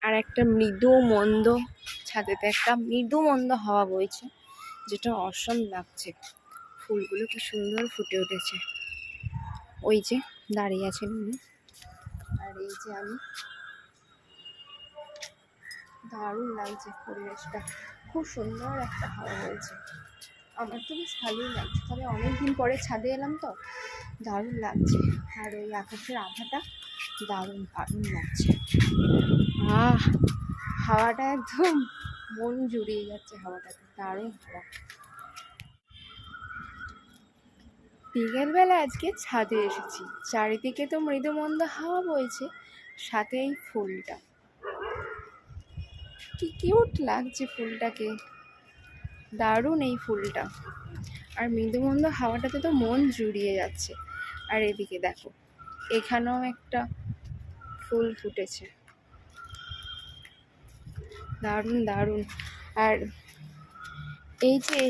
আর একটা মৃদু মন্দ, ছাদেতে একটা মৃদু মন্দ হাওয়া বইছে, যেটা অসম লাগছে। ফুলগুলো কি সুন্দর ফুটে উঠেছে। ওই যে দাঁড়িয়ে আছেন উনি, আর এই যে আমি। দারুণ লাগছে পরিবেশটা, খুব সুন্দর একটা হাওয়া বইছে। আমার তো বেশ ভালোই লাগছে, তবে অনেকদিন পরে ছাদে এলাম তো, দারুণ লাগছে। আর ওই আকাশের আভাটা দারুণ দারুণ লাগছে। হাওয়াটা একদম মন জুড়িয়ে যাচ্ছে, হাওয়াটাতে দারুণ হাওয়া। বিকেলবেলা আজকে ছাদে এসেছি, চারিদিকে তো মৃদু মন্দ হাওয়া বইছে, সাথে এই ফুলটা কি কিউট লাগছে, ফুলটাকে দারুণ এই ফুলটা। আর মৃদু মন্দ হাওয়াটাতে তো মন জুড়িয়ে যাচ্ছে। আর এদিকে দেখো, এখানেও একটা ফুল ফুটেছে, দারুণ দারুণ। আর এই যে